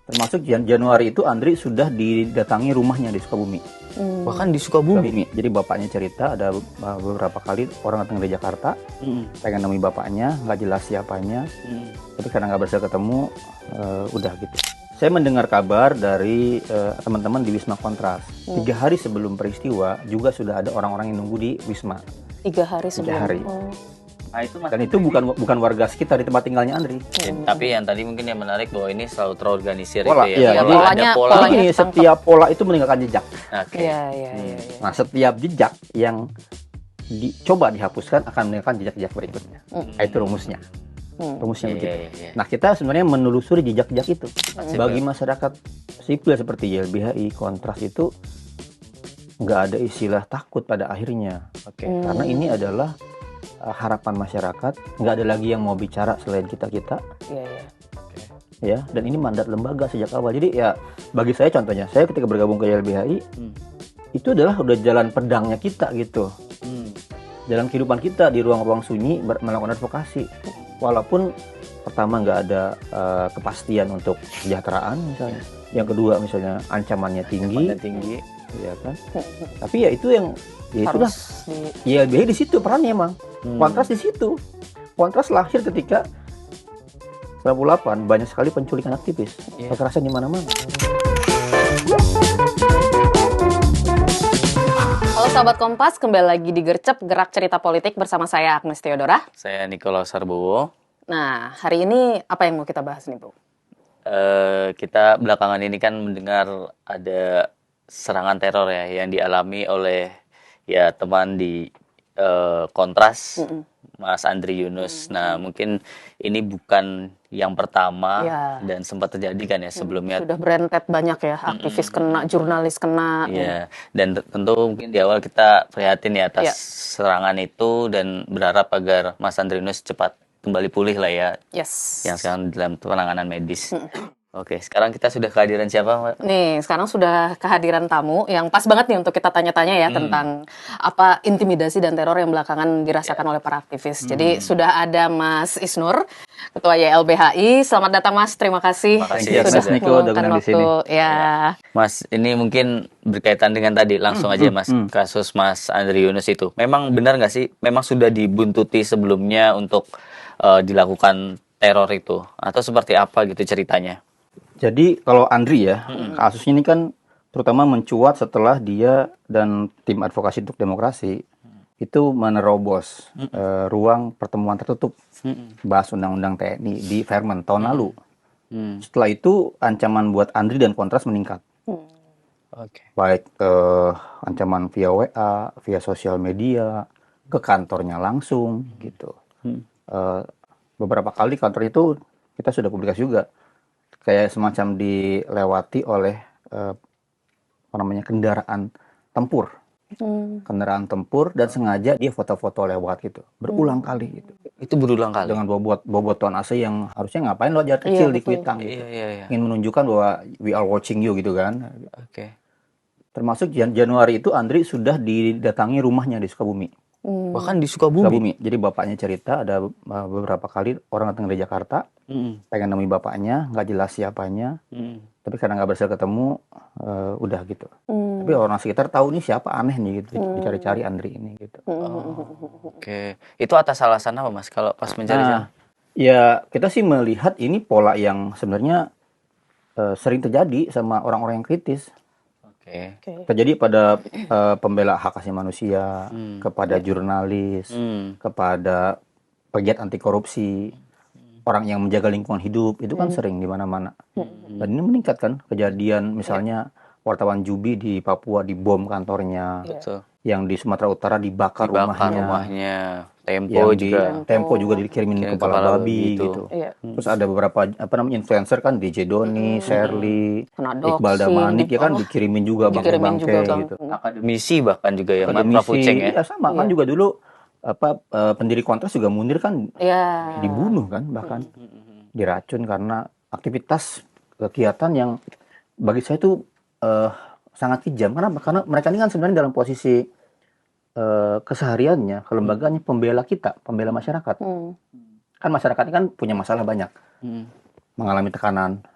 Termasuk Januari itu Andri sudah didatangi rumahnya di Sukabumi. Bahkan di Sukabumi. Jadi bapaknya cerita ada beberapa kali orang datang dari Jakarta, pengen nemui bapaknya, nggak jelas siapanya, tapi karena nggak berhasil ketemu, udah gitu. Saya mendengar kabar dari teman-teman di Wisma Kontras. 3 hari sebelum peristiwa juga sudah ada orang-orang yang nunggu di Wisma. 3 hari sebelum. 3 hari. Nah, itu Dan itu bukan warga sekitar di tempat tinggalnya Andri. Tapi yang tadi mungkin yang menarik bahwa ini selalu terorganisir Pola, itu ya. iya, Bahwa jadi ada pola. Ini setiap pola itu meninggalkan jejak. Oke. Iya. Nah, setiap jejak yang dicoba dihapuskan akan meninggalkan jejak-jejak berikutnya. Itu rumusnya. Rumusnya begitu. Iya. Nah, kita sebenarnya menelusuri jejak-jejak itu. Bagi masyarakat sipil seperti YLBHI, Kontras itu nggak ada istilah takut pada akhirnya. Karena ini adalah harapan masyarakat, nggak ada lagi yang mau bicara selain kita-kita. Ya, dan ini mandat lembaga sejak awal. Jadi ya bagi saya contohnya, saya ketika bergabung ke YLBHI itu adalah udah jalan pedangnya kita gitu. Jalan kehidupan kita di ruang-ruang sunyi melakukan advokasi. Walaupun pertama nggak ada kepastian untuk kesejahteraan misalnya. Yang kedua misalnya ancamannya tinggi, ya kan. Tapi ya itu yang ya itulah. YLBHI di situ perannya emang. Kontras di situ. Kontras lahir ketika 98 banyak sekali penculikan aktivis, kekerasan di mana-mana. Halo sahabat Kompas, kembali lagi di Gercep Gerak Cerita Politik bersama saya Agnes Theodora. Saya Nikolaus Sarbowo. Nah, hari ini apa yang mau kita bahas nih, Bro? Kita belakangan ini kan mendengar ada serangan teror ya yang dialami oleh ya teman di Kontras, Mas Andri Yunus. Nah, mungkin ini bukan yang pertama dan sempat terjadi kan ya sebelumnya. Sudah berentet banyak ya, aktivis kena, jurnalis kena. Iya, dan tentu mungkin di awal kita prihatin ya atas serangan itu dan berharap agar Mas Andri Yunus cepat kembali pulih lah ya. Yes. Yang sekarang dalam penanganan medis. Oke, sekarang kita sudah kehadiran siapa, Mbak? Nih, sekarang sudah kehadiran tamu yang pas banget nih untuk kita tanya-tanya ya tentang apa intimidasi dan teror yang belakangan dirasakan oleh para aktivis. Jadi sudah ada Mas Isnur, Ketua YLBHI. Selamat datang Mas, terima kasih. Terima kasih, sudah Mas Niko, udah meluangkan di waktu. sini. Ya. Mas, ini mungkin berkaitan dengan tadi, langsung aja Mas, kasus Mas Andri Yunus itu. Memang benar nggak sih, memang sudah dibuntuti sebelumnya untuk dilakukan teror itu? Atau seperti apa gitu ceritanya? Jadi kalau Andri ya, kasusnya ini kan terutama mencuat setelah dia dan tim advokasi untuk demokrasi itu menerobos ruang pertemuan tertutup bahas undang-undang TNI di Fairmont tahun lalu. Setelah itu ancaman buat Andri dan Kontras meningkat. Baik ancaman via WA, via sosial media, ke kantornya langsung gitu. Beberapa kali kantor itu kita sudah publikasi juga. Kayak semacam dilewati oleh kendaraan tempur. Kendaraan tempur dan sengaja dia foto-foto lewat gitu. Berulang kali gitu. Itu berulang kali? Dengan bobotohan AC yang harusnya ngapain lo jalan kecil di Kuitang gitu. Ingin menunjukkan bahwa we are watching you gitu kan. Termasuk Januari itu Andri sudah didatangi rumahnya di Sukabumi. Bahkan di Sukabumi? Jadi bapaknya cerita ada beberapa kali orang datang dari Jakarta, pengen nemui bapaknya, nggak jelas siapanya, tapi karena nggak berhasil ketemu, udah gitu. Tapi orang sekitar tahu nih siapa, aneh nih gitu, dicari-cari Andri ini gitu. Itu atas alasan apa Mas kalau pas mencari? Ya kita sih melihat ini pola yang sebenarnya sering terjadi sama orang-orang yang kritis. Terjadi pada pembela hak asasi manusia, kepada jurnalis, kepada pegiat anti korupsi, orang yang menjaga lingkungan hidup, itu kan sering di mana-mana. Dan ini meningkat kan kejadian misalnya wartawan Jubi di Papua dibom kantornya, yang di Sumatera Utara dibakar rumahnya. Tempo juga dikirimin kepala babi gitu. Terus ada beberapa influencer kan DJ Doni, Sherly, Iqbal Damanik ya kan dikirimin juga bangke-bangke gitu. Akademisi bahkan juga ya, Prafuceng ya. Sama kan juga dulu pendiri Kontras juga Munir kan dibunuh kan, bahkan diracun karena aktivitas kegiatan yang bagi saya itu sangat kejam. Karena mereka ini kan sebenarnya dalam posisi kesehariannya, kelembagaannya pembela kita, pembela masyarakat. Kan masyarakat ini kan punya masalah banyak, mengalami tekanan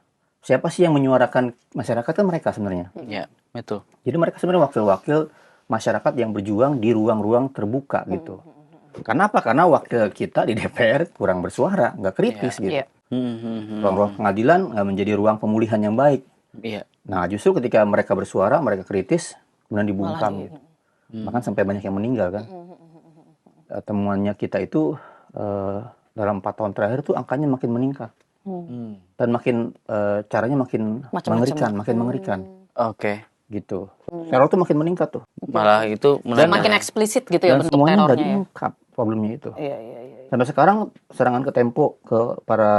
siapa sih yang menyuarakan masyarakat kan mereka sebenarnya. Ya, betul. Jadi mereka sebenarnya wakil-wakil masyarakat yang berjuang di ruang-ruang terbuka gitu. Karena apa? Karena wakil kita di DPR kurang bersuara, nggak kritis gitu. Iya. Ruang-ruang pengadilan nggak menjadi ruang pemulihan yang baik. Iya. Nah, justru ketika mereka bersuara, mereka kritis, kemudian dibungkam Malah, gitu. Bahkan sampai banyak yang meninggal kan. Temuannya kita itu dalam 4 tahun terakhir tuh angkanya makin meningkat. Dan makin caranya makin Macam-macam. mengerikan Oke. gitu. Teror tuh makin meningkat tuh. Malah itu Dan makin eksplisit gitu ya Dan bentuk semuanya nggak terornya ya. diungkap problemnya itu. Iya. Sampai sekarang serangan ke Tempo ke para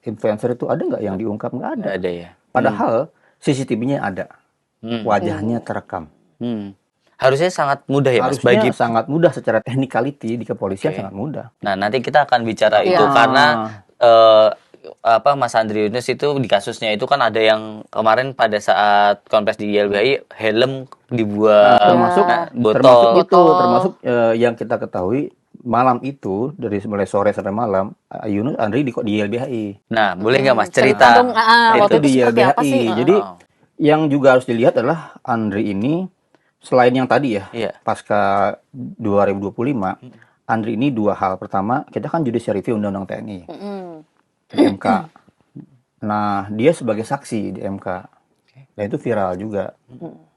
influencer itu ada nggak yang diungkap? Nggak ada. Nggak ada ya. Padahal CCTV-nya ada, wajahnya terekam. Harusnya sangat mudah ya Mas Harusnya bagi. sangat mudah secara technicality di kepolisian Oke. sangat mudah. Nah, nanti kita akan bicara itu Iya. karena Mas Andri Yunus itu di kasusnya itu kan ada yang kemarin pada saat konfes di YLBHI helm dibuat Termasuk botol. termasuk yang kita ketahui malam itu dari mulai sore sampai malam Yunus Andri di YLBHI. Nah, boleh nggak Mas Cerita cerita? dong, waktu Itu di seperti apa sih? YLBHI. Jadi yang juga harus dilihat adalah Andri ini selain yang tadi ya, Iya. pasca 2025, Andri ini 2 hal. Pertama, kita kan judicial review Undang-Undang TNI di MK. Nah, dia sebagai saksi di MK. Dan itu viral juga.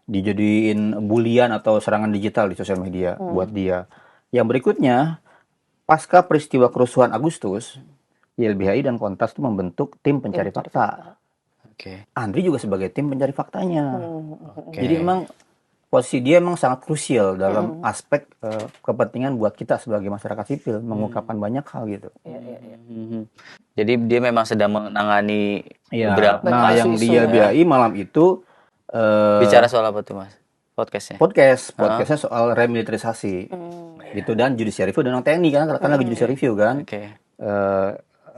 Dijadiin bulian atau serangan digital di sosial media buat dia. Yang berikutnya, pasca peristiwa kerusuhan Agustus, YLBHI dan Kontras itu membentuk tim pencari fakta. Oke. Andri juga sebagai tim pencari faktanya. Oke. Jadi memang posisi dia memang sangat krusial dalam aspek kepentingan buat kita sebagai masyarakat sipil mengungkapkan banyak hal gitu. Jadi dia memang sedang menangani Iya. beberapa Nah, yang di YLBHI malam itu bicara soal apa tuh Mas? Podcastnya. podcastnya soal remilitarisasi gitu dan judicial review dan TNI kan lagi judicial review kan. Oke.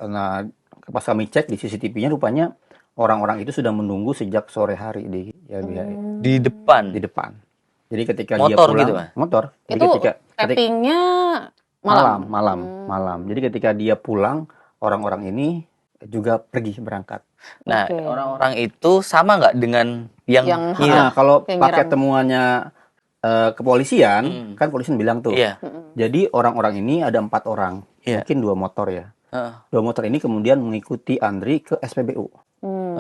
Nah, pas kami cek di CCTV-nya rupanya orang-orang itu sudah menunggu sejak sore hari di YLBHI Di depan. di depan. Jadi ketika dia Motor pulang gitu, Mas? motor. Jadi Itu ketika tappingnya malam. malam. Jadi ketika dia pulang, orang-orang ini juga pergi berangkat. Nah, Oke. orang-orang itu sama nggak dengan yang Yang- Nah, kalau Yang pakai nyiram. temuannya kepolisian, kan polisi bilang tuh. Iya. Jadi orang-orang ini ada 4 orang, Iya. mungkin 2 motor ya. Heeh. 2 motor ini kemudian mengikuti Andri ke SPBU.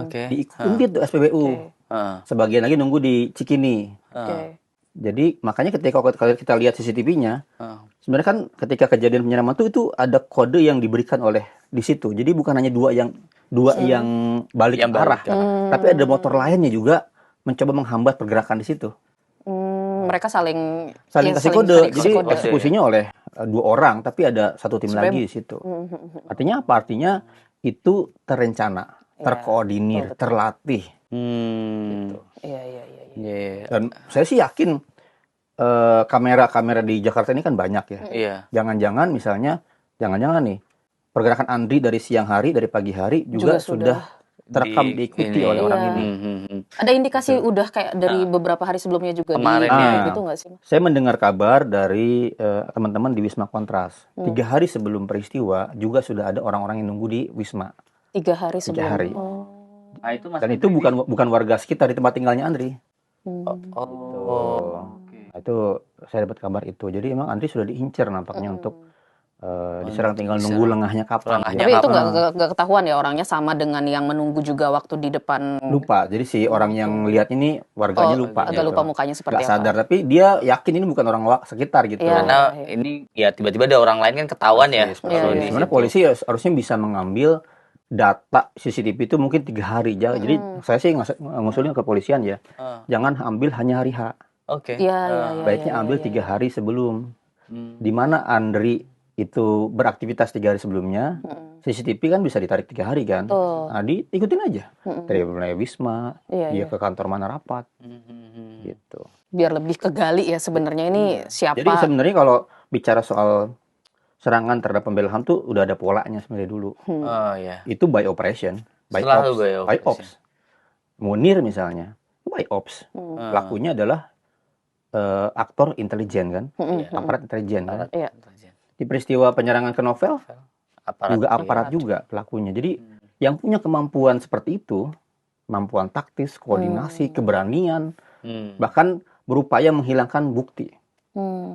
Oke. Diikuti tuh SPBU. Heeh. Sebagian lagi nunggu di Cikini. Oke. Jadi makanya ketika kita lihat CCTV-nya, Heeh. sebenarnya kan ketika kejadian penyiraman itu ada kode yang diberikan oleh di situ. Jadi bukan hanya dua yang balik Yang arah, balik tapi ada motor lainnya juga mencoba menghambat pergerakan di situ. Mereka saling Kasih kode. Jadi kode. eksekusinya oleh 2 orang, tapi ada 1 tim lagi di situ. Artinya apa? Artinya itu terencana, terkoordinir, terlatih. Iya. Iya. Dan saya sih yakin kamera-kamera di Jakarta ini kan banyak ya. Iya. Jangan-jangan nih pergerakan Andri dari siang hari, dari pagi hari juga sudah terekam diikuti oleh orang ini. Ada indikasi udah kayak dari beberapa hari sebelumnya juga Kemarin di gitu nggak sih? Saya mendengar kabar dari teman-teman di Wisma Kontras. 3 hari sebelum peristiwa juga sudah ada orang-orang yang nunggu di Wisma. 3 hari 3 sebelum. hari. Nah, itu Mas. Dan itu bukan warga sekitar di tempat tinggalnya Andri. Oh. Nah, itu saya dapat kabar itu. Jadi emang Andri sudah diincar nampaknya untuk diserang, tinggal nunggu lengahnya kapan. Lengahnya Tapi itu kapan? nggak ketahuan ya orangnya sama dengan yang menunggu juga waktu di depan. Lupa. Jadi si orang yang lihat ini warganya lupa. Agak gitu. lupa mukanya seperti Nggak apa. sadar, tapi dia yakin ini bukan orang sekitar gitu. Iya. Karena ini ya tiba-tiba ada orang lain kan ketahuan ya. Persis. Iya, iya. Sebenarnya polisi harusnya bisa mengambil data CCTV itu mungkin 3 hari. Jadi saya sih ngusulin ke kepolisian ya, jangan ambil hanya hari H. Oke. Iya. Baiknya ambil 3 hari sebelum. Di mana Andri itu beraktivitas 3 hari sebelumnya, CCTV kan bisa ditarik 3 hari kan. Betul. Nah, ikutin aja. Dari mulai Wisma, dia ke kantor mana rapat, gitu. Biar lebih kegali ya sebenarnya ini siapa. Jadi sebenarnya kalau bicara soal serangan terhadap pembela HAM tuh udah ada polanya sebenarnya dulu. Oh ya. Itu by operation, by Selalu ops, by by operation. ops. Munir misalnya, itu by ops. Pelakunya adalah aktor intelijen kan, aparat intelijen kan. Iya. Di peristiwa penyerangan ke Novel Aparat juga aparat juga pelakunya. Jadi yang punya kemampuan seperti itu kemampuan taktis, koordinasi, keberanian, Hmm. bahkan berupaya menghilangkan bukti.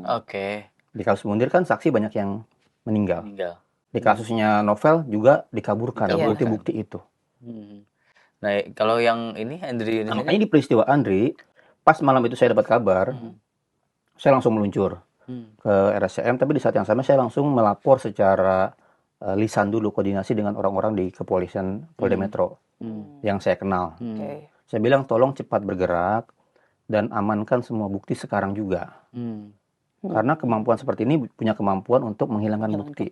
Oke. Di kasus Munir kan saksi banyak yang meninggal. Meninggal. Di kasusnya Novel juga dikaburkan Dikaburkan. bukti-bukti itu. Nah, kalau yang ini Andri ini Nah, makanya di peristiwa Andri, pas malam itu saya dapat kabar, saya langsung meluncur ke RSCM, tapi di saat yang sama saya langsung melapor secara lisan dulu, koordinasi dengan orang-orang di kepolisian Polda Metro yang saya kenal. Oke. Saya bilang tolong cepat bergerak dan amankan semua bukti sekarang juga. Karena kemampuan seperti ini punya kemampuan untuk menghilangkan bukti.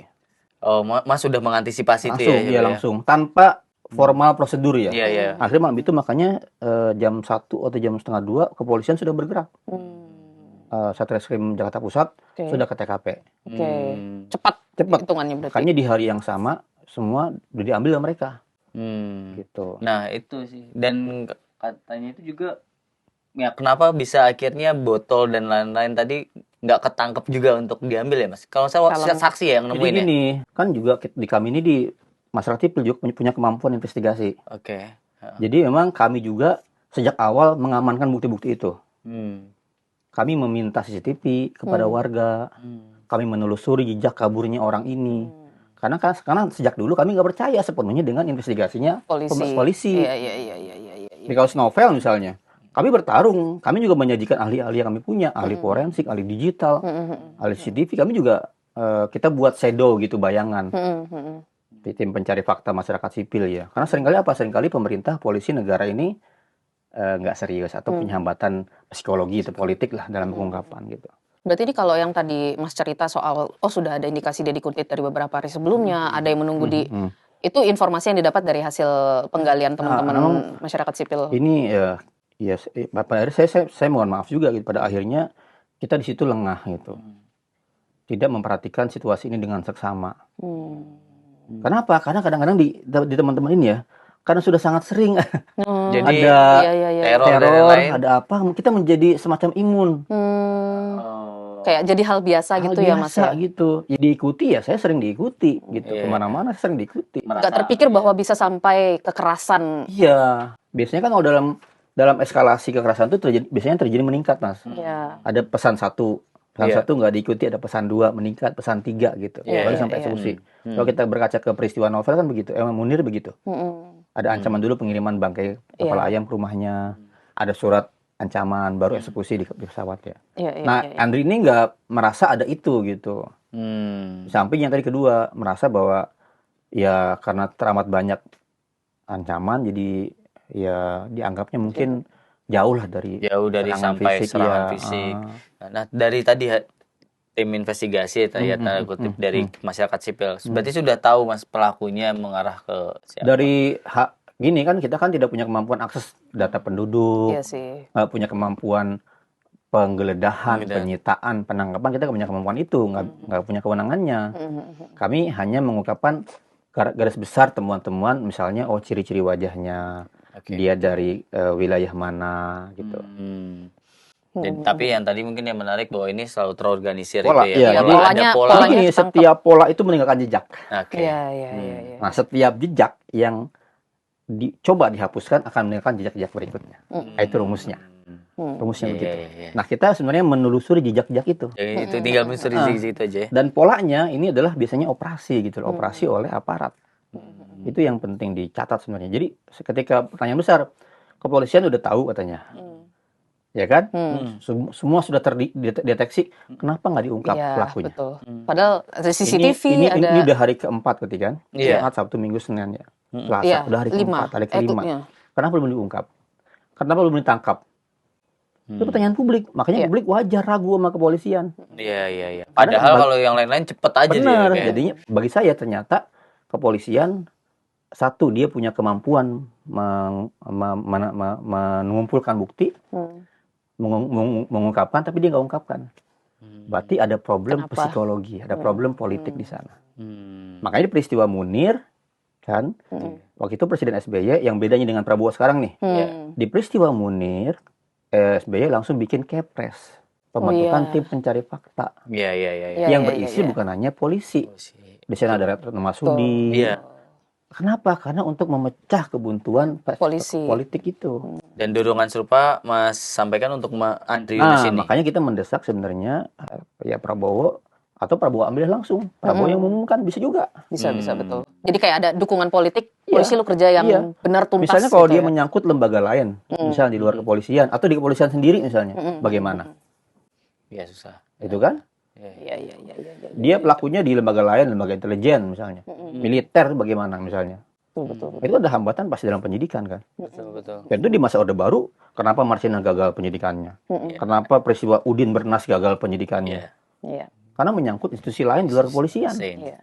Oh, Mas sudah mengantisipasi itu Langsung, ya? ya langsung, tanpa formal prosedur ya. Iya, iya. Akhirnya malam itu makanya jam 1 atau jam setengah 2 kepolisian sudah bergerak. Satreskrim Jakarta Pusat Oke. sudah ke TKP. Oke. Cepat hitungannya berarti. Makanya di hari yang sama semua udah diambil sama mereka. Hmm. Gitu. Nah, itu sih. Dan katanya itu juga, ya kenapa bisa akhirnya botol dan lain-lain tadi nggak ketangkep juga untuk diambil ya, Mas? Kalau saya saksi ya yang Jadi nemuin ya? gini, kan juga di kami ini di masyarakat sipil juga punya kemampuan investigasi. Oke. Jadi memang kami juga sejak awal mengamankan bukti-bukti itu. Kami meminta CCTV kepada warga. Kami menelusuri jejak kaburnya orang ini. Karena sejak dulu kami nggak percaya sepenuhnya dengan investigasinya polisi. Iya. Di kasus Novel misalnya, kami bertarung. Kami juga menyajikan ahli-ahli yang kami punya, ahli forensik, ahli digital, ahli CCTV. Kami juga kita buat shadow gitu, bayangan. Di tim pencari fakta masyarakat sipil ya. Karena seringkali pemerintah, polisi, negara ini nggak serius atau punya hambatan psikologi atau politik lah dalam pengungkapan gitu. Berarti ini kalau yang tadi Mas cerita soal sudah ada indikasi dia dikuntit dari beberapa hari sebelumnya, ada yang menunggu di itu informasi yang didapat dari hasil penggalian teman-teman masyarakat sipil. Ini ya pada akhirnya saya mohon maaf juga gitu, pada akhirnya kita di situ lengah gitu. Tidak memperhatikan situasi ini dengan seksama. Kenapa? Karena kadang-kadang di teman-teman ini ya, karena sudah sangat sering Jadi ada teror dan teror, lain-lain. ada apa, kita menjadi semacam imun. Kayak jadi hal biasa gitu ya Mas ya? Gitu. Ya diikuti ya, saya sering diikuti gitu. Iya. Kemana-mana sering diikuti. Nggak terpikir bahwa bisa sampai kekerasan. Iya. Biasanya kan kalau dalam eskalasi kekerasan itu biasanya terjadi meningkat, Mas. Iya. Ada pesan satu nggak diikuti, ada pesan 2 meningkat, pesan 3 gitu. Baru sampai eksekusi. Kalau kita berkaca ke peristiwa Novel kan begitu, Munir begitu. Ada ancaman dulu pengiriman bangkai kepala ayam ke rumahnya. Ada surat ancaman, baru eksekusi di pesawat ya. Nah, Andri ini nggak merasa ada itu gitu. Samping yang tadi kedua, merasa bahwa ya karena teramat banyak ancaman, jadi ya dianggapnya mungkin jauh dari sampai fisik, serangan fisik. Nah, dari tadi tim investigasi ya tanda kutip dari masyarakat sipil. Berarti sudah tahu Mas pelakunya mengarah ke siapa? Dari gini kan, kita kan tidak punya kemampuan akses data penduduk. Iya sih. Nggak punya kemampuan penggeledahan, penyitaan, penangkapan, kita nggak punya kemampuan itu, nggak punya kewenangannya. Kami hanya mengungkapkan garis besar temuan-temuan, misalnya ciri-ciri wajahnya, dia dari wilayah mana gitu. Tapi yang tadi mungkin yang menarik bahwa ini selalu terorganisir Pola, itu ya. iya, Kalau jadi ada pola. polanya Jadi setiap pola itu meninggalkan jejak. Oke. Iya. Nah, setiap jejak yang coba dihapuskan akan meninggalkan jejak-jejak berikutnya. Itu rumusnya. Rumusnya begitu. Nah, kita sebenarnya menelusuri jejak-jejak itu. Jadi itu tinggal menelusuri gitu aja ya. Dan polanya ini adalah biasanya operasi gitu, operasi oleh aparat. Itu yang penting dicatat sebenarnya. Jadi ketika pertanyaan besar, kepolisian udah tahu katanya. Ya kan? Semua sudah terdeteksi, kenapa nggak diungkap pelakunya? Betul. Padahal ada CCTV, ini udah hari keempat kan? Iya. Jumat, Sabtu, Minggu, Senin ya. Selasa, udah hari keempat, hari kelima. Kenapa belum diungkap? Kenapa belum ditangkap? Itu pertanyaan publik. Makanya publik wajar ragu sama kepolisian. Iya. Padahal kalau yang lain-lain cepet aja benar, dia. jadinya bagi saya ternyata kepolisian satu, dia punya kemampuan mengumpulkan bukti, mengungkapkan, tapi dia nggak ungkapkan. Berarti ada problem psikologi, ada problem politik di sana. Makanya di peristiwa Munir, kan, waktu itu Presiden SBY, yang bedanya dengan Prabowo sekarang nih, di peristiwa Munir, SBY langsung bikin Kepres, pembentukan tim pencari fakta, Iya. yang berisi bukan hanya polisi. Di sana ada Retno Marsudi, Kenapa? Karena untuk memecah kebuntuan Polisi. politik itu. Dan dorongan serupa Mas sampaikan untuk Andri Yunus ini. Makanya kita mendesak sebenarnya ya Prabowo atau Prabowo ambil langsung. Prabowo yang mengumumkan bisa juga. Bisa betul. Jadi kayak ada dukungan politik, Iya. polisi lu kerja yang Iya. benar tuntas. Misalnya kalau gitu dia ya. menyangkut lembaga lain, misalnya di luar kepolisian atau di kepolisian sendiri misalnya, bagaimana? Ya susah. Itu kan? Iya. Dia pelakunya di lembaga lain, lembaga intelijen misalnya, militer bagaimana misalnya? Betul. Itu ada hambatan pasti dalam penyidikan kan? Betul. Dan itu di masa Orde Baru, kenapa Marcina gagal penyidikannya? Kenapa peristiwa Udin Bernas gagal penyidikannya? Iya. Karena menyangkut institusi lain di luar kepolisian Same. Iya.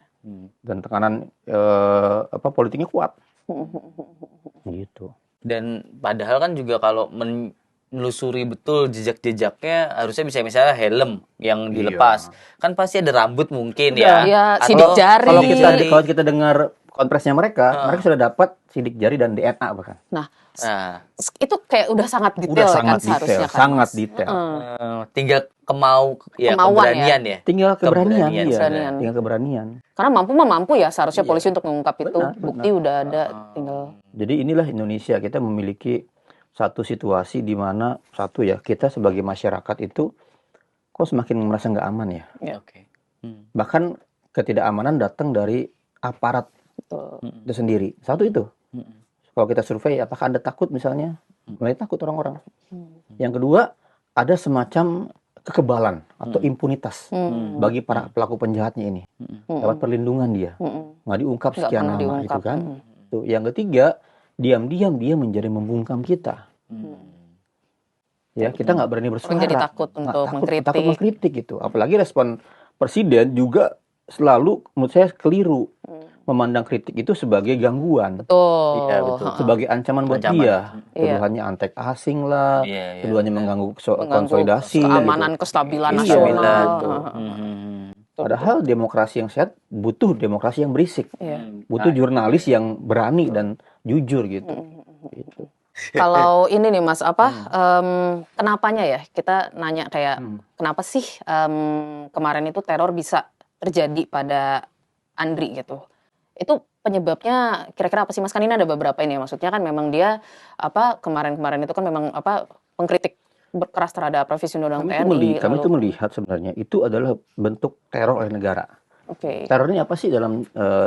dan tekanan politiknya kuat. Gitu. Dan padahal kan juga kalau menelusuri betul jejak-jejaknya harusnya bisa misalnya helm yang dilepas. Kan pasti ada rambut mungkin ya. Iya, Atau sidik jari. Kalau kita dengar konferensinya mereka sudah dapat sidik jari dan DNA bahkan. Nah, Nah, itu kayak udah sangat detail Udah kan sangat seharusnya detail, kan. sangat Mas? detail. tinggal Kemauan keberanian ya. Tinggal keberanian, Keberanian, iya. keberanian. Tinggal keberanian. Karena mampu mah mampu ya seharusnya polisi untuk mengungkap itu. Benar, Bukti udah ada, tinggal. Jadi inilah Indonesia, kita memiliki satu situasi di mana satu ya, kita sebagai masyarakat itu kok semakin merasa nggak aman ya. Oke. Bahkan ketidakamanan datang dari aparat Betul. itu sendiri. Satu itu. Kalau kita survei, apakah Anda takut misalnya? Mulai takut orang-orang. Yang kedua, ada semacam kekebalan atau impunitas bagi para pelaku penjahatnya ini. Dapat perlindungan dia. Nggak diungkap Nggak sekian pernah lama diungkap. itu kan. Tuh. Yang ketiga, diam-diam dia menjadi membungkam kita. Ya, kita nggak berani bersuara. Orang jadi takut untuk mengkritik. Takut mengkritik gitu. Apalagi respon presiden juga selalu menurut saya keliru. Memandang kritik itu sebagai gangguan. Betul. Iya, betul. Sebagai ancaman buat Ancaman. dia. Iya. Tuduhannya antek asing lah. Iya. Tuduhannya mengganggu Mengganggu konsolidasi. keamanan, gitu. kestabilan Iya, nasional. betul. Mhm. Padahal demokrasi yang sehat butuh demokrasi yang berisik. Iya. Butuh jurnalis yang berani dan jujur gitu. Gitu. Kalau ini nih Mas, kenapanya ya? Kita nanya kayak, kenapa sih kemarin itu teror bisa terjadi pada Andri gitu? Itu penyebabnya kira-kira apa sih Mas? Kan ini ada beberapa ini ya, maksudnya kan memang dia kemarin-kemarin itu kan memang pengkritik keras terhadap revisi undang-undang TNI. Kami itu melihat sebenarnya itu adalah bentuk teror oleh negara. Oke. Teror ini apa sih dalam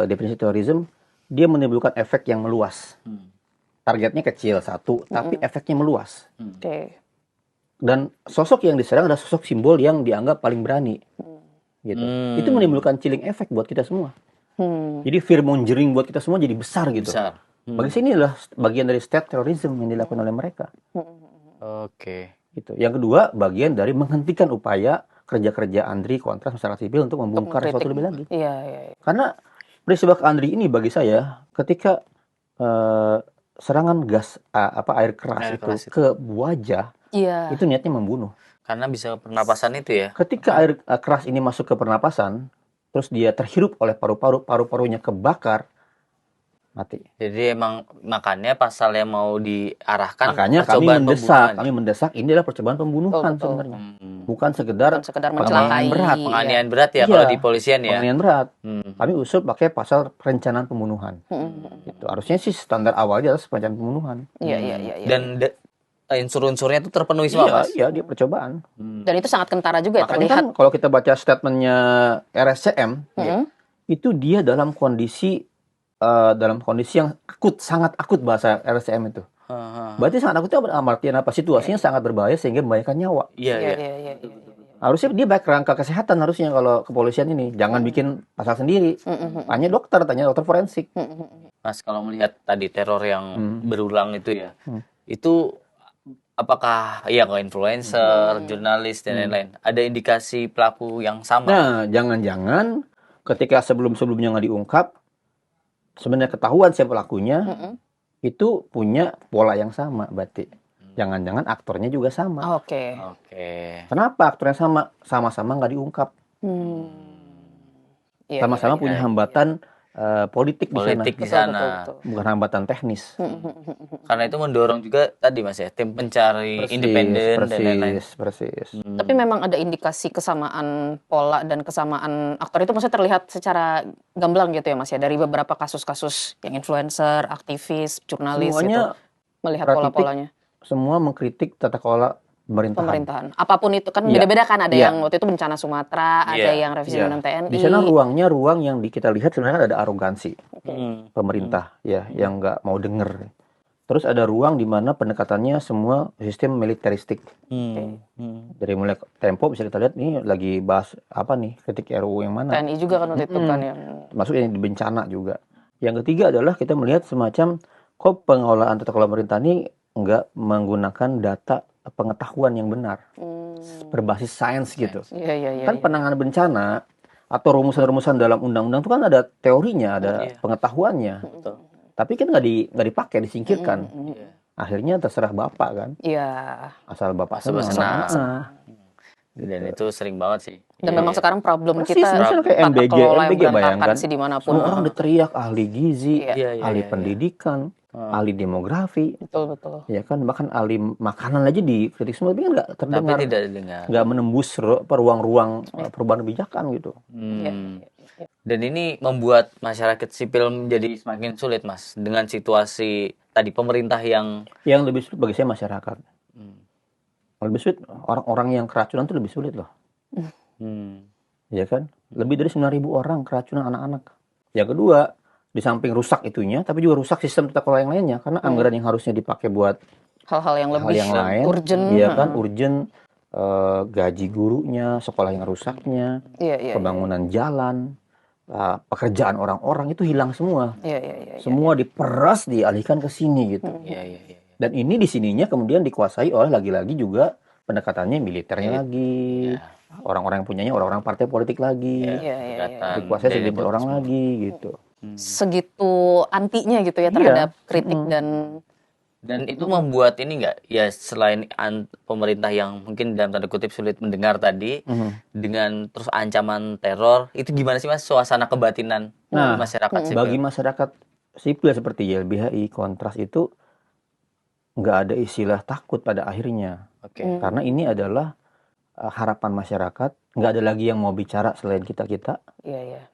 definisi terorisme? Dia menimbulkan efek yang meluas. Targetnya kecil satu, tapi efeknya meluas. Oke. Dan sosok yang diserang adalah sosok simbol yang dianggap paling berani. Gitu. Itu menimbulkan chilling efek buat kita semua. Jadi fear mongering buat kita semua jadi besar gitu. Besar. Bagi sini adalah bagian dari state terrorism yang dilakukan oleh mereka. Oke. Gitu. Yang kedua, bagian dari menghentikan upaya kerja-kerja Andri kontras masyarakat sipil untuk membongkar sesuatu lebih lagi. Iya. Karena peristiwa ke Andri ini bagi saya ketika serangan gas air keras itu ke wajah, Iya. itu niatnya membunuh. Karena bisa pernapasan itu ya. Ketika air keras ini masuk ke pernapasan, terus dia terhirup oleh paru-paru, paru-parunya kebakar, mati. Jadi emang makanya pasal yang mau diarahkan Makanya kami mendesak ini adalah percobaan pembunuhan Betul. sebenarnya. Bukan sekedar mencelakai. berat. penganiayaan berat ya Iya. kalau di polisian ya. Penganiayaan berat. Kami usul pakai pasal perencanaan pembunuhan. Gitu. Harusnya sih standar awalnya adalah perencanaan pembunuhan. Iya. Dan unsur-unsurnya itu terpenuhi semua, Mas. Iya, dia percobaan. Dan itu sangat kentara juga ya, Makanya terlihat. kan kalau kita baca statementnya RSCM, itu dia dalam kondisi yang akut, sangat akut bahasa RSCM itu. Berarti sangat akut itu artinya apa? Situasinya sangat berbahaya sehingga membahayakan nyawa. Iya. Harusnya dia baik rangka kesehatan harusnya kalau kepolisian ini. Jangan bikin pasal sendiri. Tanya dokter forensik. Mas, kalau melihat tadi teror yang berulang itu ya, itu apakah ya ke influencer, jurnalis dan lain-lain, ada indikasi pelaku yang sama? Nah, jangan-jangan ketika sebelum-sebelumnya nggak diungkap, sebenarnya ketahuan siapa pelakunya, itu punya pola yang sama berarti. Jangan-jangan aktornya juga sama. Oke. Kenapa aktornya sama? Sama-sama nggak diungkap. Iya, Sama-sama punya hambatan politik di sana, Politik di Betul, sana. betul. bukan hambatan teknis. Karena itu mendorong juga tadi Mas ya, tim pencari independen dan lain-lain. Persis. Tapi memang ada indikasi kesamaan pola dan kesamaan aktor itu maksudnya terlihat secara gamblang gitu ya Mas ya dari beberapa kasus-kasus yang influencer, aktivis, jurnalis Semuanya gitu melihat praktik, pola-polanya semua mengkritik tata kelola pemerintahan. Apapun itu kan Iya. beda-beda kan ada Iya. yang waktu itu bencana Sumatera, ada Iya. yang revisi Iya. undang TNI. Di sana ruang yang kita lihat sebenarnya ada arogansi pemerintah ya yang nggak mau denger. Terus ada ruang di mana pendekatannya semua sistem militeristik. Dari mulai Tempo bisa kita lihat nih lagi bahas apa nih kritik RUU yang mana. TNI juga kan waktu itu kan yang Masuk yang di bencana juga. Yang ketiga adalah kita melihat semacam kok pengelolaan tata kelola pemerintah ini nggak menggunakan data pengetahuan yang benar berbasis sains gitu. Iya. Kan penanganan bencana atau rumusan-rumusan dalam undang-undang itu kan ada teorinya, ada pengetahuannya. Betul. Tapi kan nggak dipakai, disingkirkan. Akhirnya terserah bapak kan, Iya. asal bapak Asal senang. senang. Dan itu sering banget sih. Dan memang sekarang problem Persis, kita misalnya kayak tata MBG, kelola yang MBG berantakan bayangkan. sih dimanapun. Semua orang udah teriak ahli gizi, Iya. ahli pendidikan, ahli demografi, Betul. ya kan bahkan ahli makanan aja dikritik semua, tapi kan nggak Tapi terdengar, tidak didengar. nggak menembus ruang-ruang perubahan kebijakan gitu. Dan ini membuat masyarakat sipil menjadi semakin sulit, Mas, dengan situasi tadi pemerintah yang Yang lebih sulit bagi saya masyarakat. Lebih sulit orang-orang yang keracunan itu lebih sulit loh, ya kan? Lebih dari 9.000 orang keracunan anak-anak. Yang kedua, di samping rusak itunya, tapi juga rusak sistem tata kelola yang lainnya karena anggaran yang harusnya dipakai buat Hal-hal yang hal lebih yang lain, urgent. iya kan, urgent, gaji gurunya, sekolah yang rusaknya, Iya. pembangunan jalan, pekerjaan orang-orang itu hilang semua. Iya. Semua diperas, dialihkan ke sini gitu. Iya. Dan ini di sininya kemudian dikuasai oleh lagi-lagi juga pendekatannya militernya lagi, orang-orang yang punyanya orang-orang partai politik lagi, Iya. dikuasai segelintir orang lagi gitu. Segitu antinya gitu ya terhadap kritik dan itu membuat ini enggak ya selain pemerintah yang mungkin dalam tanda kutip sulit mendengar tadi dengan terus ancaman teror itu gimana sih Mas suasana kebatinan masyarakat sipil? Bagi masyarakat sipil seperti YLBHI, Kontras itu nggak ada istilah takut pada akhirnya. Karena ini adalah harapan masyarakat, nggak ada lagi yang mau bicara selain kita-kita. Iya.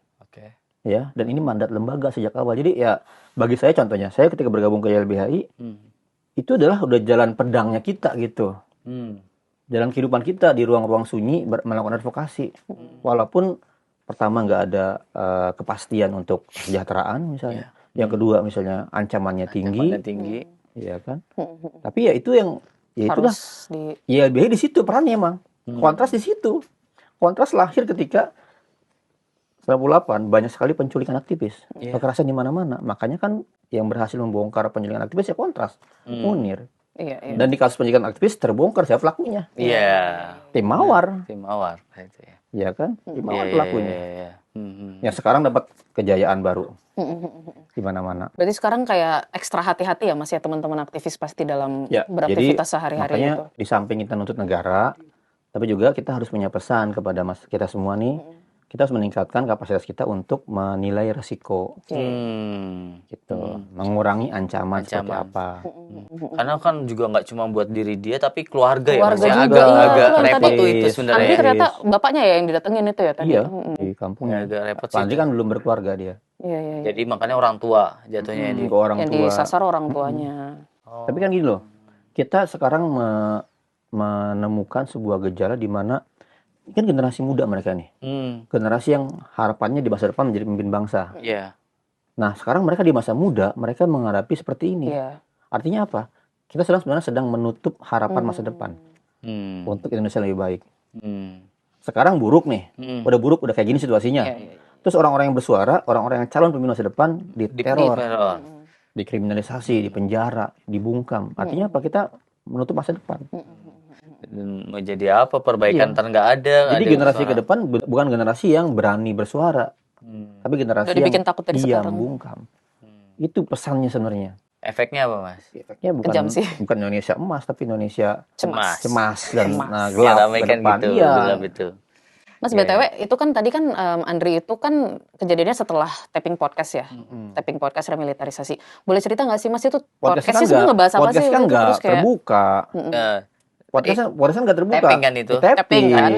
Ya, dan ini mandat lembaga sejak awal. Jadi ya bagi saya contohnya, saya ketika bergabung ke YLBHI itu adalah udah jalan pedangnya kita gitu. Jalan kehidupan kita di ruang-ruang sunyi melakukan advokasi. Walaupun pertama nggak ada kepastian untuk kesejahteraan misalnya. Yang kedua misalnya ancamannya tinggi. Iya kan? Tapi ya itu yang ya itulah YLBHI di situ perannya emang. Kontras di situ. Kontras lahir ketika 98 banyak sekali penculikan aktivis, kekerasan di mana-mana. Makanya kan yang berhasil membongkar penculikan aktivis ya Kontras, Munir. Iya. Dan di kasus penculikan aktivis terbongkar siapa pelakunya? Tim Mawar. itu ya. Iya kan? Tim Mawar pelakunya. Iya. Yang sekarang dapat kejayaan baru di mana-mana. Berarti sekarang kayak ekstra hati-hati ya Mas ya teman-teman aktivis pasti dalam Ya, beraktivitas jadi sehari-hari makanya itu. di samping kita nuntut negara, tapi juga kita harus punya pesan kepada kita semua nih. Kita harus meningkatkan kapasitas kita untuk menilai resiko, gitu, mengurangi ancaman seperti apa. Karena kan juga nggak cuma buat diri dia, tapi keluarga ya, Mas. Keluarga Ya, juga, iya, agak betul, repot tadi. tuh itu sebenarnya. Andri ternyata bapaknya ya yang didatengin itu ya tadi. Iya, di kampungnya. Agak repot sih. Andri kan belum berkeluarga dia. Iya. Jadi makanya orang tua jatuhnya Ke orang Yang tua. disasar orang tuanya. Tapi kan gini loh, kita sekarang menemukan sebuah gejala di mana kan generasi muda mereka nih, generasi yang harapannya di masa depan menjadi pemimpin bangsa. Iya. Nah sekarang mereka di masa muda, mereka menghadapi seperti ini. Iya. Artinya apa? Kita sebenarnya sedang menutup harapan masa depan untuk Indonesia lebih baik. Sekarang buruk nih, udah buruk, udah kayak gini situasinya. Terus orang-orang yang bersuara, orang-orang yang calon pemimpin masa depan diteror, dikriminalisasi, dipenjara, dibungkam. Artinya apa? Kita menutup masa depan. Dan mau jadi apa perbaikan ntar nggak ada. Jadi generasi ke depan bukan generasi yang berani bersuara, tapi generasi yang diam bungkam. Itu pesannya sebenarnya. Efeknya apa Mas? Efeknya bukan Indonesia emas, tapi Indonesia cemas dan gelap ke depan. Gitu, Iya. gelap itu. Mas Iya, BTW itu kan tadi kan Andri itu kan kejadiannya setelah tapping podcast ya. Tapping podcast remilitarisasi. Boleh cerita nggak sih Mas itu podcastnya sebenarnya ngebahas apa podcast sih kan waktu itu? nggak Terus kayak terbuka. Eh, Podcast kan nggak terbuka. tapping kan itu. tapping kan?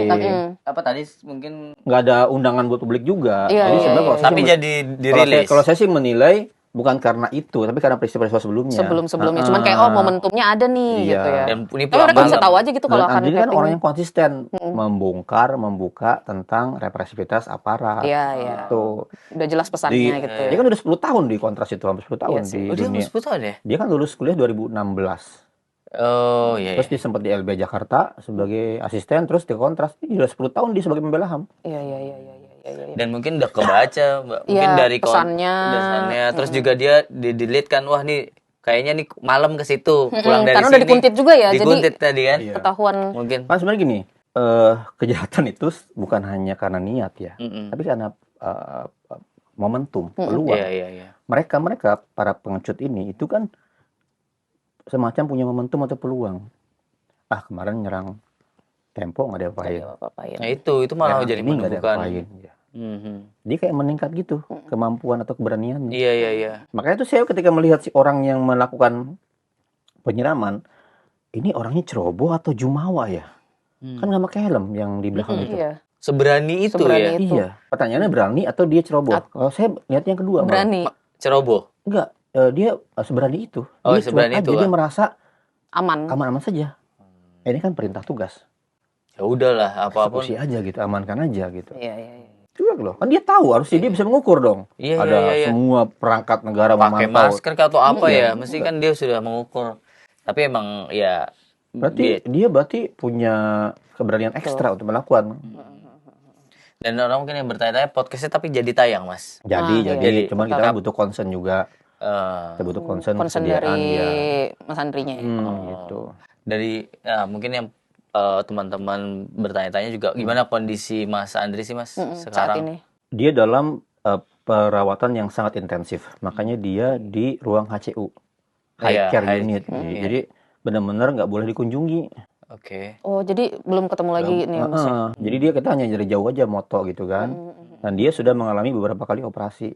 Apa tadi mungkin Nggak ada undangan buat publik juga. Iya, Jadi iya, sebenarnya iya. kalau saya tapi sih jadi dirilis. kalau saya sih menilai bukan karena itu, tapi karena peristiwa-peristiwa sebelumnya. Sebelum-sebelumnya. Cuman kayak momentumnya ada nih Iya. gitu ya. Dan ini Tapi pulang mereka bisa malam. tahu aja gitu kalau Dan akan Andri kan tapping. orang yang konsisten membuka tentang represivitas aparat. Iya, iya. Tuh. Udah jelas pesannya gitu Dia ya. kan udah 10 tahun di Kontras itu, hampir 10 tahun Iya sih. di Oh, dia dunia. 10 tahun ya? Dia kan lulus kuliah 2016. Oh, iya. Terus dia sempat di LB Jakarta sebagai asisten, terus di Kontras. Dia udah 10 tahun dia sebagai pembela HAM. Iya. Dan mungkin udah kebaca, Mbak. Mungkin Iya, dari pesannya. Terus juga dia di-delete kan, wah nih kayaknya nih malam ke situ pulang dari Karena sini. udah dikuntit juga ya, jadi Dikuntit tadi kan. Iya. ketahuan. Mungkin. Kan sebenarnya gini, kejahatan itu bukan hanya karena niat ya, tapi karena momentum, peluang. Iya. Mereka para pengecut ini itu kan semacam punya momentum atau peluang. Kemarin nyerang Tempo nggak ada apain. Apa-apain. Nah, itu malah jadi ini nggak ada menemukan. apain. Ya. Mhm. Dia kayak meningkat gitu kemampuan atau keberaniannya. Iya. Makanya itu saya ketika melihat si orang yang melakukan penyiraman, ini orangnya ceroboh atau jumawa ya? Kan nggak pakai helm yang di belakang itu. Iya. Seberani itu Seberani ya. itu. Iya. Pertanyaannya berani atau dia ceroboh? Kalau saya lihat yang kedua. malah. Berani, Ceroboh. Enggak, dia seberani itu. Oh, Dia seberani cuek itu, aja, dia ah. merasa aman. aman-aman saja. Ini kan perintah tugas. Ya udahlah, apapun. Eksekusi aja gitu, amankan aja gitu. Iya. Cuek loh. Kan dia tahu, harusnya dia bisa mengukur dong. Iya, Ada iya. semua perangkat negara Pakai memantau. masker atau apa Iya, ya, mesti kan dia sudah mengukur. Tapi emang ya Berarti dia punya keberanian ekstra untuk melakukan. dan orang mungkin yang bertanya-tanya podcastnya tapi jadi tayang, Mas. Jadi, iya. cuman kita kan butuh concern juga. Eh, Kita butuh concern Concern kesediaan dari ya. Mas Andrinya ya. Gitu. dari mungkin yang teman-teman bertanya-tanya juga gimana kondisi Mas Andri sih, Mas, Saat sekarang? ini. Dia dalam perawatan yang sangat intensif. Makanya dia di ruang HCU. Iya, High Care high- Unit. iya. Jadi benar-benar nggak boleh dikunjungi. Oke. Oh, jadi belum ketemu lagi nih ya, Mas ya? Jadi dia kita hanya dari jauh aja moto gitu kan. Dan dia sudah mengalami beberapa kali operasi.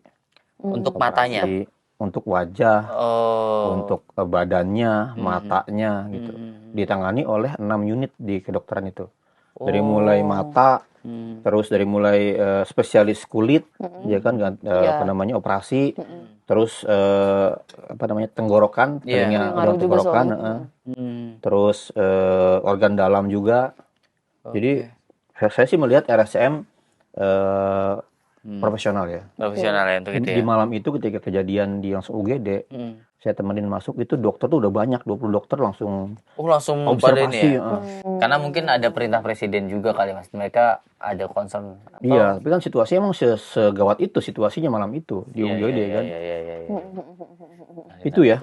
Untuk matanya. Operasi untuk wajah, Oh. untuk badannya, matanya gitu. Ditangani oleh 6 unit di kedokteran itu. Dari mulai mata, terus dari mulai spesialis kulit, ya kan apa namanya operasi, terus apa namanya tenggorokan, Iya. telinga Ngaruh juga tenggorokan, soalnya. terus organ dalam juga. Jadi saya sih melihat RSCM profesional ya. Profesional ya untuk itu ya. Di malam itu ketika kejadian di langsung UGD, saya temenin masuk itu dokter tuh udah banyak, 20 dokter langsung Oh, langsung pada ini observasi. ya. Karena mungkin ada perintah presiden juga kali, Mas. Mereka ada concern. Iya, tapi kan situasinya emang segawat itu situasinya malam itu di UGD kan. Iya. Itu ya.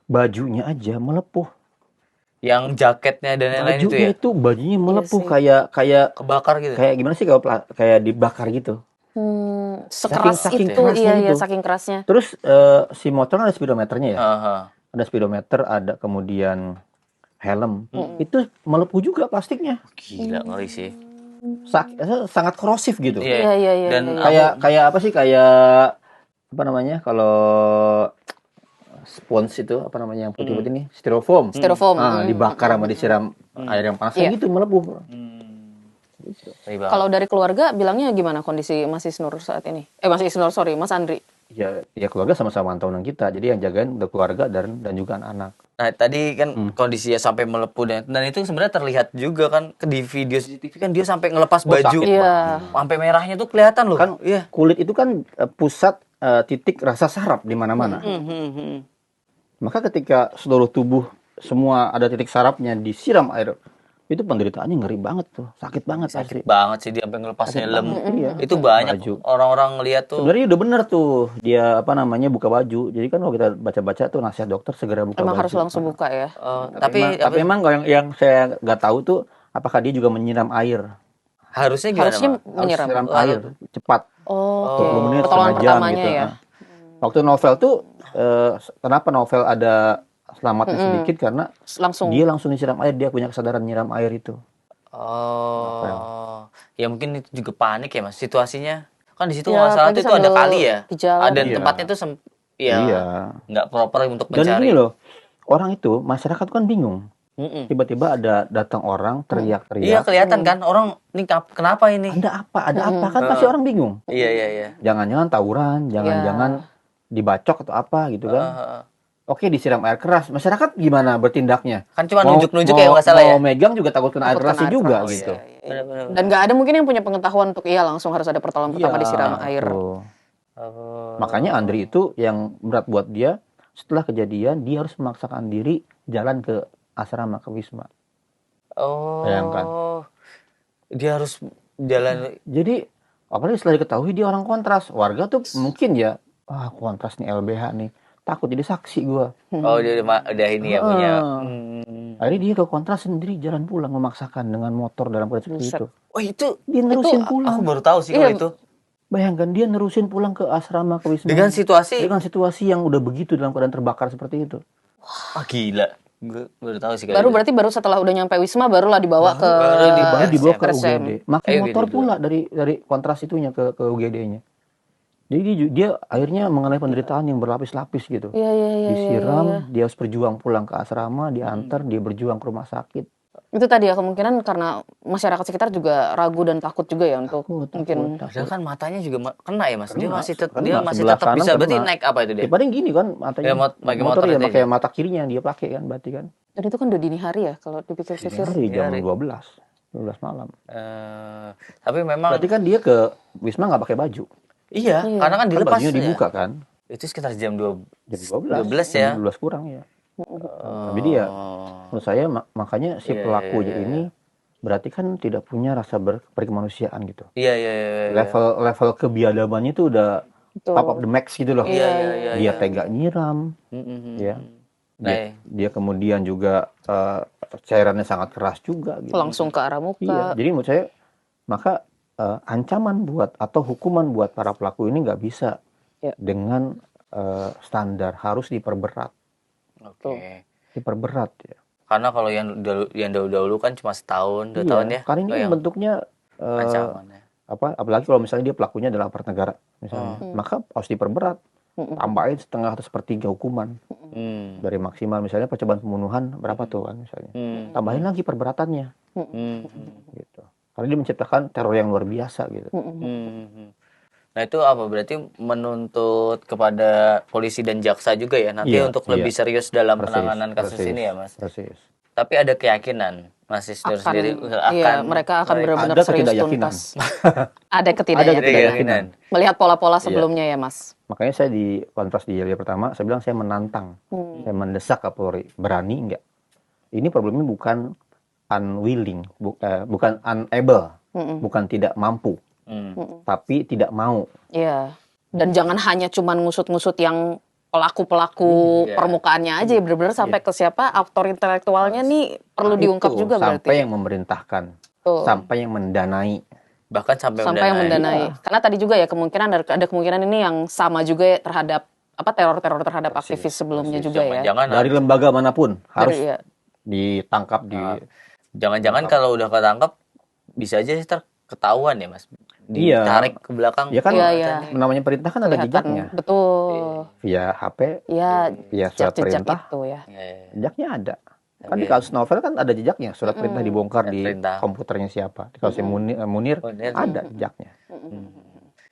Bajunya aja melepuh. Yang jaketnya dan lain-lain itu Bajunya ya. itu bajunya melepuh sih. kayak Kebakar gitu. kayak gimana sih kalau kayak dibakar gitu. Sekeras Saking itu, kerasnya iya, gitu. saking kerasnya. Terus si motor kan ada speedometernya ya. Aha. Ada speedometer, ada kemudian helm. Itu melepuh juga plastiknya. Gila, ngeri sih. Sangat korosif gitu. Iya. Dan Kayak apa sih, kayak apa namanya kalau spons itu apa namanya yang putih-putih ini, styrofoam. Styrofoam. Dibakar sama disiram air yang panas Iya. kayak gitu melepuh. ngeri banget. Kalau dari keluarga bilangnya gimana kondisi Mas Isnur saat ini? Mas Andri. Ya keluarga sama-sama mantauan kita. Jadi yang jagain udah keluarga dan juga anak-anak. Nah, tadi kan kondisinya sampai melepuh dan itu sebenarnya terlihat juga kan di video CCTV kan dia sampai ngelepas baju. sakit Iya. Sampai merahnya tuh kelihatan loh. Kan Iya. kulit itu kan pusat titik rasa saraf di mana-mana. Maka ketika seluruh tubuh semua ada titik sarafnya disiram air, itu penderitaannya ngeri banget tuh, sakit banget asli. Banget sih dia sampai ngelepas helm. Iya. Itu banyak Baju. orang-orang ngeliat tuh. Sebenarnya udah bener tuh dia apa namanya buka baju. Jadi kan kalau kita baca-baca tuh nasihat dokter segera buka Emang baju. harus langsung buka ya. Tapi emang kalau yang saya nggak tahu tuh apakah dia juga menyiram air. harusnya gimana, Harusnya Mak? Harus menyiram. siram air cepat. Oh, 20 menit, pertolongan setengah jam pertamanya gitu. ya. Waktu novel tuh kenapa novel ada selamatnya sedikit karena Langsung. dia langsung disiram air, dia punya kesadaran nyiram air itu. Oh. Ya mungkin itu juga panik ya Mas situasinya. Kan di situ Ya, nggak salah apalagi tuh itu ada sambil kali ya. di jalan. Ada Iya. tempatnya tuh ya Iya. nggak proper untuk Dan mencari. gini loh, orang itu masyarakat kan bingung. Mm-mm. Tiba-tiba ada datang orang Iya teriak-teriak, kelihatan kan orang ini kenapa ini? ada apa kan pasti orang bingung. Iya. Jangan-jangan tawuran, jangan-jangan dibacok atau apa gitu kan. Heeh. Oke, disiram air keras, masyarakat gimana bertindaknya? Kan cuma nunjuk-nunjuk ya nggak salah ya. Mau megang juga takut kena air Takut kena kerasnya air juga keras. gitu. Benar-benar. Dan nggak ada mungkin yang punya pengetahuan untuk langsung harus ada pertolongan pertama disiram air. tuh. Oh. Makanya Andri itu yang berat buat dia, setelah kejadian dia harus memaksakan diri jalan ke asrama, ke Wisma. Oh. Bayangkan. Dia harus jalan. Jadi apalagi setelah diketahui dia orang kontras, warga tuh mungkin ya, kontras nih LBH nih, takut jadi saksi gua. Oh dia udah ini ya punya. Akhirnya dia ke kontras sendiri jalan pulang memaksakan dengan motor dalam kondisi seperti Buset. itu. Oh itu Dia nerusin aku pulang. baru tahu sih kalau Iya. itu. Bayangkan dia nerusin pulang ke asrama, ke Wisma. Dengan situasi yang udah begitu dalam keadaan terbakar seperti itu. gila. Gue baru tahu sih kalau Baru itu. berarti baru setelah udah nyampe Wisma barulah dibawa ke Baru dibawa ke RSCM. UGD. Makin UGD motor dulu. pula dari kontras itunya ke UGD-nya. Jadi dia akhirnya mengalami penderitaan yang berlapis-lapis gitu. Iya. Disiram, dia harus berjuang pulang ke asrama, diantar, dia berjuang ke rumah sakit. Itu tadi ya kemungkinan karena masyarakat sekitar juga ragu dan takut juga ya untuk mungkin Padahal kan matanya juga kena ya Mas. Dia Kena, masih kena. masih Sebelah tetap kanan bisa berarti kena. naik apa itu dia? Ya paling gini kan matanya. Ya, pakai motor motor ya itu pakai ya. mata kirinya yang dia pakai kan berarti kan. dan itu kan udah dini hari ya kalau dipikir-pikir. Hari jam hari. 12 malam. Tapi memang Berarti kan dia ke Wisma nggak pakai baju. iya, karena kan Kan dilepas bajunya ya. dibuka kan. Itu sekitar jam 2 Jam 12. 12 ya. Jam 12 kurang ya. Jadi ya menurut saya makanya si Iya, pelaku iya. ini berarti kan tidak punya rasa berkemanusiaan gitu. Iya. Level kebiadabannya itu udah Betul. top of the max gitu loh. Iya. Dia tega nyiram, ya. Nah, Dia kemudian juga cairannya sangat keras juga gitu. Langsung ke arah muka. Iya, jadi menurut saya maka ancaman buat atau hukuman buat para pelaku ini nggak bisa Ya. dengan standar, harus diperberat, Oke. diperberat ya. Karena kalau yang dahulu kan cuma setahun, 2 tahun ya. Karena ini yang bentuknya ancaman ya. apalagi kalau misalnya dia pelakunya adalah aparat negara misalnya, maka harus diperberat, tambahin setengah atau sepertiga hukuman dari maksimal misalnya percobaan pembunuhan berapa tuh kan misalnya, tambahin lagi perberatannya gitu. Karena dia menciptakan teror yang luar biasa gitu. Nah itu apa berarti menuntut kepada polisi dan jaksa juga ya nanti Iya, untuk iya. lebih serius dalam Persis, penanganan kasus persis, ini ya Mas. persis. Tapi ada keyakinan Mas Isnur sendiri iya, mereka akan benar-benar Ada serius ketidakyakinan. tuntas. Ada ketidakyakinan. ketidakyakinan. Melihat pola-pola sebelumnya ya Mas. Makanya saya di kontras di Jaya pertama, saya bilang saya menantang, saya mendesak Kapolri, berani nggak? Ini problemnya bukan unwilling, bukan unable, bukan tidak mampu, tapi tidak mau. Iya. Dan jangan hanya cuman ngusut-ngusut yang pelaku-pelaku permukaannya aja, benar-benar sampai ke siapa aktor intelektualnya nih perlu diungkap Itu, juga sampai berarti. yang memerintahkan, Tuh. sampai yang mendanai. Bahkan sampai Sampai yang mendanai. Iya. Karena tadi juga ya kemungkinan ada kemungkinan ini yang sama juga ya terhadap teror-teror terhadap aktivis sebelumnya juga ya. Jangan Dari lembaga manapun harus Iya. ditangkap di. jangan kalau udah ketangkap bisa aja sih ketahuan ya Mas. Iya. Ditarik ke belakang. Ya kan Iya. namanya perintah kan ada Kelihatan, jejaknya, betul. via HP, Ya, via surat jejak-jejak perintah, itu ya. jejaknya ada. Kan di kasus novel kan ada jejaknya, surat perintah dibongkar di perintah. komputernya siapa. Di kasus Munir Munir. ada jejaknya.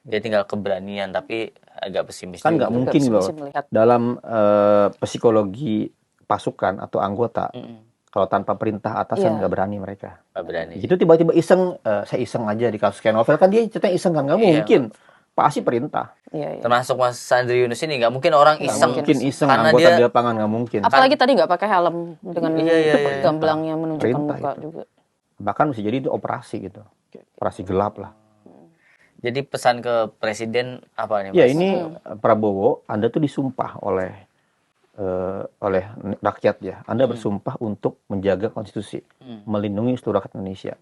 Dia tinggal keberanian tapi agak pesimis Kan juga. nggak mungkin loh Bisa melihat. dalam psikologi pasukan atau anggota kalau tanpa perintah atasan Iya. nggak berani mereka. Nggak berani. Gitu tiba-tiba iseng, saya iseng aja di kasus kayak novel kan dia ceritanya iseng kan nggak mungkin, pasti perintah. Iya, iya. Termasuk Mas Andri Yunus ini nggak mungkin orang Nggak iseng. mungkin iseng karena anggota dia di lapangan nggak mungkin. Apalagi tadi nggak pakai helm dengan Iya. gamblangnya menunjukkan Perintah muka itu. juga. Bahkan bisa jadi itu operasi gitu, operasi gelap lah. Jadi pesan ke presiden apa nih Mas? Ya ini Prabowo, Anda tuh disumpah oleh rakyat ya. Anda bersumpah untuk menjaga konstitusi, melindungi seluruh rakyat Indonesia.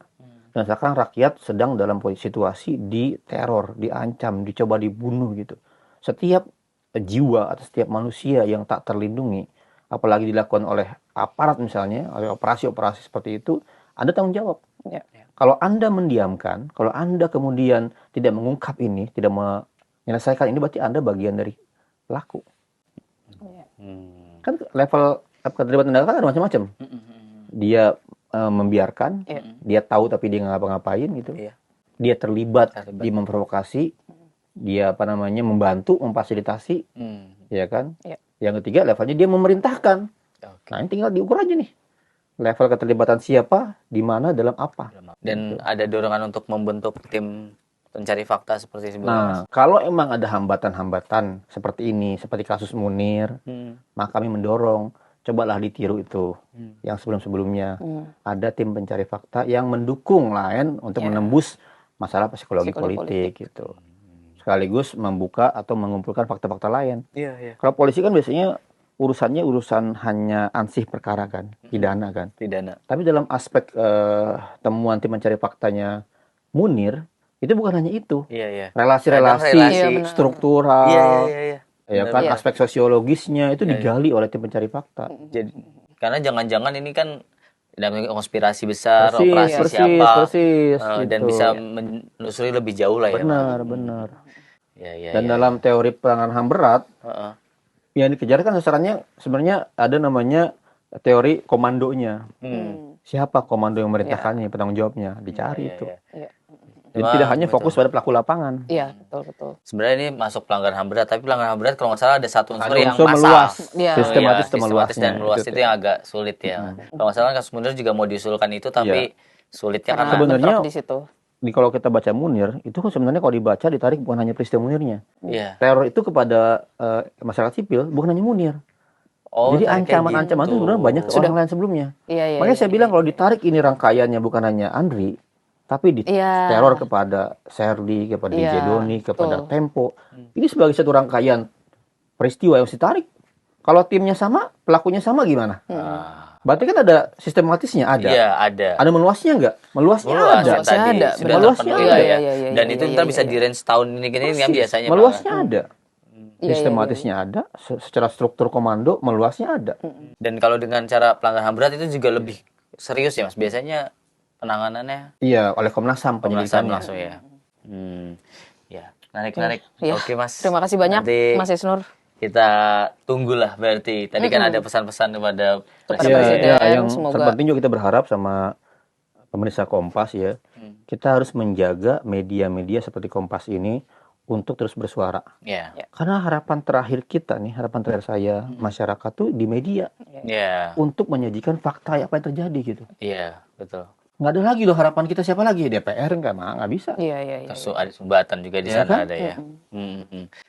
Dan sekarang rakyat sedang dalam situasi diteror, diancam, dicoba dibunuh gitu. Setiap jiwa atau setiap manusia yang tak terlindungi, apalagi dilakukan oleh aparat misalnya, oleh operasi-operasi seperti itu, Anda tanggung jawab. Ya. Kalau Anda mendiamkan, kalau Anda kemudian tidak mengungkap ini, tidak menyelesaikan ini, berarti Anda bagian dari pelaku. Kan level keterlibatan negara kan ada macam-macam. Dia membiarkan, dia tahu tapi dia nggak ngapa-ngapain gitu. Dia terlibat di memprovokasi, dia membantu, memfasilitasi, ya kan. Yang ketiga levelnya dia memerintahkan. Nah ini tinggal diukur aja nih. Level keterlibatan siapa, di mana, dalam apa. Dan ada dorongan untuk membentuk tim pencari fakta seperti sebelumnya. Nah, kalau emang ada hambatan-hambatan seperti ini, seperti kasus Munir, maka kami mendorong, cobalah ditiru itu. Yang sebelum-sebelumnya ada tim pencari fakta yang mendukung lain untuk menembus masalah psikologi politik gitu. Sekaligus membuka atau mengumpulkan fakta-fakta lain. Kalau polisi kan biasanya urusan hanya ansih perkara kan, pidana kan. Tapi dalam aspek temuan tim mencari faktanya Munir, itu bukan hanya itu. Relasi-relasi struktural, ya kan, aspek sosiologisnya itu digali oleh tim pencari fakta. Jadi, karena jangan-jangan ini kan dalam konspirasi besar, operasi siapa, dan gitu. bisa menelusuri lebih jauh lah ya. Benar. Dan dalam teori pelanggaran HAM berat, yang dikejar kan sasarannya sebenarnya ada namanya teori komandonya. Siapa komando yang memerintahkannya, penanggung jawabnya, dicari itu. Jadi tidak hanya fokus pada pelaku lapangan. Iya, betul. Sebenarnya ini masuk pelanggaran HAM berat, tapi pelanggaran HAM berat kalau nggak salah ada satu unsur yang meluas, sistematis meluasnya. dan meluas itu yang agak sulit ya. Kalau nggak salah kasus Munir juga mau diusulkan itu, tapi sulitnya karena sebenarnya di situ. Kalau kita baca Munir, itu kan sebenarnya kalau dibaca ditarik bukan hanya peristiwa Munirnya. Teror itu kepada masyarakat sipil bukan hanya Munir. Jadi ancaman-ancaman itu sebenarnya banyak ke orang lain sebelumnya. Makanya saya bilang kalau ditarik ini rangkaiannya bukan hanya Andri, tapi teror kepada Serdi, kepada DJ Doni, kepada Tempo. Ini sebagai satu rangkaian peristiwa yang harus ditarik. Kalau timnya sama, pelakunya sama gimana? Berarti kan ada sistematisnya, ada. Iya, ada. Ada meluasnya nggak? Meluasnya ada. Meluasnya ada. Dan itu ntar bisa di range tahun ini kan biasanya. Meluasnya ada. Sistematisnya ada, secara struktur komando meluasnya ada. Dan kalau dengan cara pelanggaran HAM berat itu juga lebih serius ya Mas. Biasanya penanganannya oleh Komnas HAM penyelidikannya langsung ya. Ya, menarik. Oke Mas. Terima kasih banyak Mas Isnur. Kita tunggulah berarti. Tadi kan ada pesan-pesan kepada Presiden. Yang terpenting juga kita berharap sama pemirsa Kompas ya. Kita harus menjaga media-media seperti Kompas ini untuk terus bersuara. Karena harapan terakhir kita nih, harapan terakhir saya, masyarakat tuh di media. Untuk menyajikan fakta apa yang terjadi gitu. Iya, betul. Nggak ada lagi loh harapan kita, siapa lagi? DPR nggak bisa. Terus ada sumbatan juga di sana kan? Ada ya.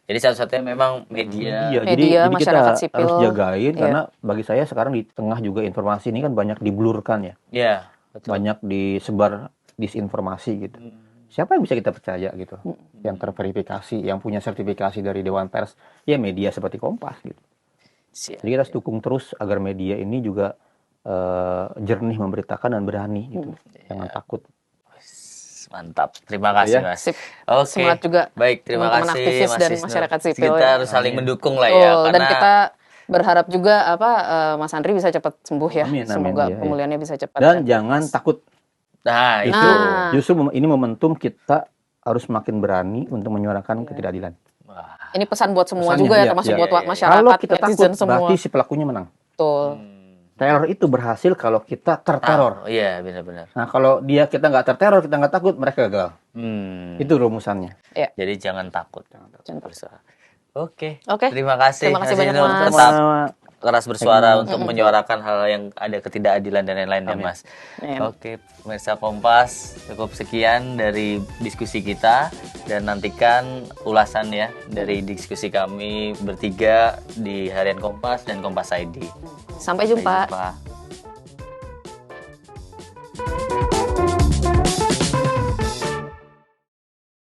Jadi satu-satunya memang media. Jadi masyarakat kita sipil harus jagain karena bagi saya sekarang di tengah juga informasi ini kan banyak diblurkan ya. Betul. Banyak disebar disinformasi gitu. Siapa yang bisa kita percaya gitu? Yang terverifikasi, yang punya sertifikasi dari Dewan Pers, ya media seperti Kompas gitu. Jadi kita harus dukung terus agar media ini juga jernih memberitakan dan berani gitu. Jangan takut. Mantap. Terima kasih Mas. Oke. Semangat juga. Baik, terima kasih aktivis Mas dan Isnur. masyarakat sipil. Kita harus saling mendukung lah ya. Dan kita berharap juga Mas Andri bisa cepat sembuh ya. Semoga pemulihannya bisa cepat. Dan jangan takut. Nah, itu. Justru ini momentum kita harus makin berani untuk menyuarakan ketidakadilan. Ini pesan buat semua juga ya, termasuk buat masyarakat. Kalau kita takut, semua. berarti si pelakunya menang. Betul. Teror itu berhasil kalau kita terteror. Iya, benar-benar. Nah, kalau kita nggak terteror, kita nggak takut, mereka gagal. Itu rumusannya. Jadi jangan takut. Oke. Terima kasih banyak Mas. Tetap keras bersuara untuk menyuarakan hal yang ada ketidakadilan dan lain-lain ya Mas. Oke, pemirsa Kompas, cukup sekian dari diskusi kita dan nantikan ulasan ya dari diskusi kami bertiga di Harian Kompas dan Kompas ID. Sampai jumpa.